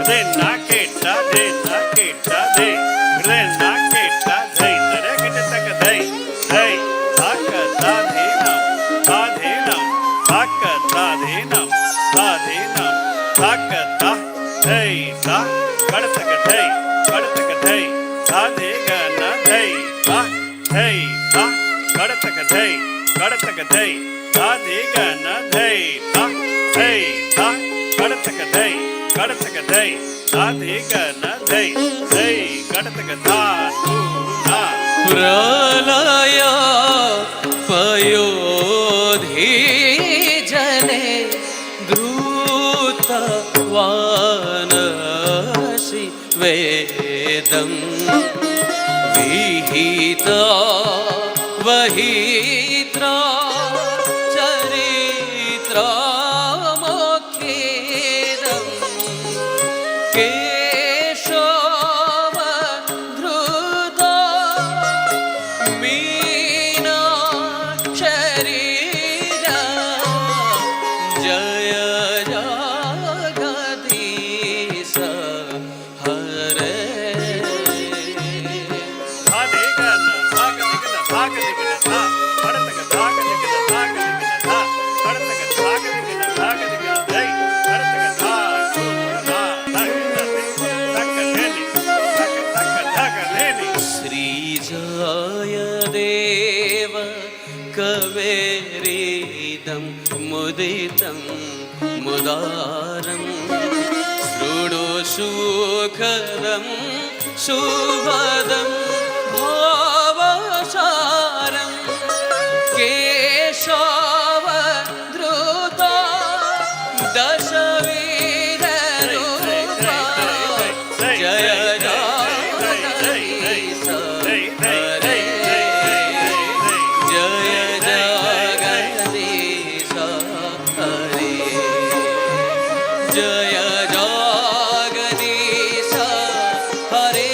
રે ના કેટા દે ના કેટા દે રે ના કેટા ધઈ દરે કેટ તક ધઈ ધઈ તાક તાધેનમ તાધેનમ તાક તાધેનમ તાધેનમ તાક તા ધઈ તા કડતક ધઈ કડતક ધઈ તાધે ગન ધઈ તા ધઈ તા કડતક ધઈ કડતક ધઈ તાધે ગન ધઈ તા ધઈ તા કડતક ધઈ કડતક ધઈ તાધે ગન ધઈ ધઈ કડતક ધા તું ના પ્રલય પયોધી જને ધૃત વાનસી વેદમ વિહિત વહિત્ર ચરિત્ર મોખેદમ કેશવ ધૃત મીના શરીર જય જગદીશ હરે તાધે ગન ભાગ નિકલ ભાગ નિકલ ધા કડતક ભાગ નિકલ ભાગ નિકલ ધા કડતક ભાગ નિકલ ભાગ નિકલ ધઈ કડતક ધા તું ના ધક ધેની ધક ધક ધેની શ્રી જય દેવ કવેરીદમ મુદિતમ મુદારમ શૃણુ સુખદમ શુભદમ ભાવસારમ કેશવ ધૃત દશવીર રૂપા જય જગદીશ હરે જય જગદીશ હરે જય જગદીશ હરે જય જગદીશ હરે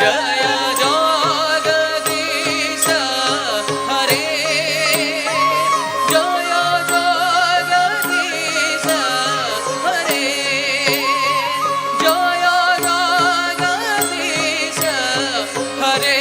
જય જગદીશ હરે જય જગદીશ હરે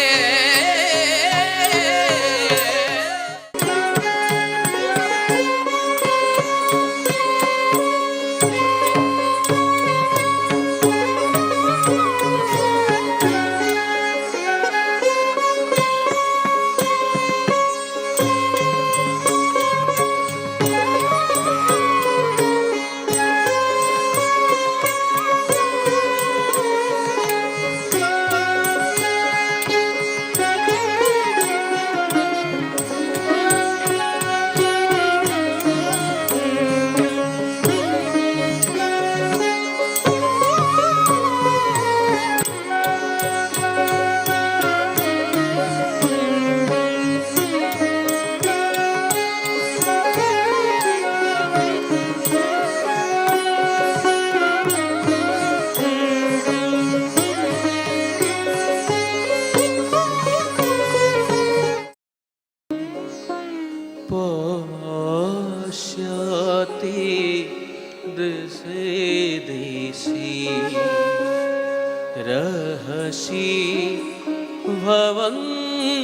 पश्यति दिशि दिशि रहसि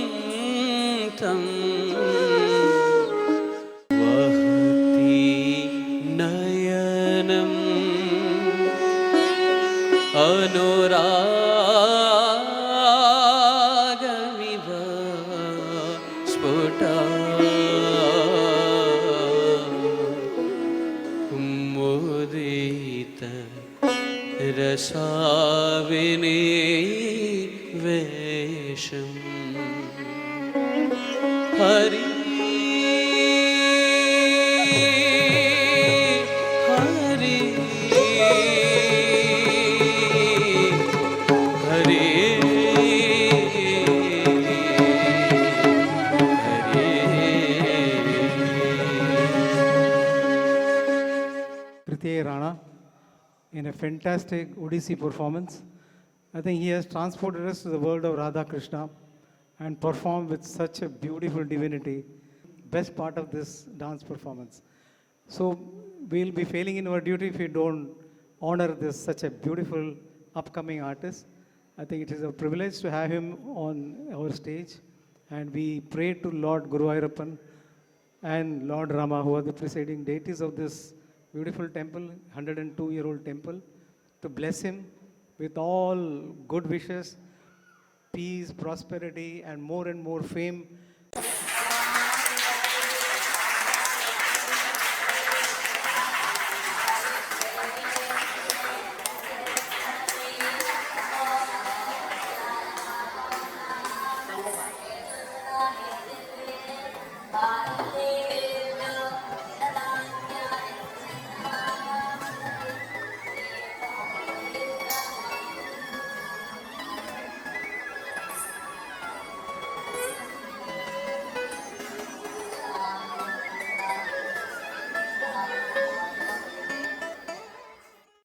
भवन्तं वहति नयनम् अनुरागमिव स्फुटा मुदित रसाविनिवेशम् Hari Hari Hari Kriti Rana in a fantastic Odissi performance. I think he has transported us to the world of Radha Krishna and performed with such a beautiful divinity. Best part of this dance performance. So we'll be failing in our duty if we don't honor this such a beautiful upcoming artist. I think it is a privilege to have him on our stage, and we pray to Lord Guru Ayappan and Lord Rama, who are the presiding deities of this beautiful temple, 102-year-old temple, to bless him with all good wishes, peace, prosperity, and more fame. Bye.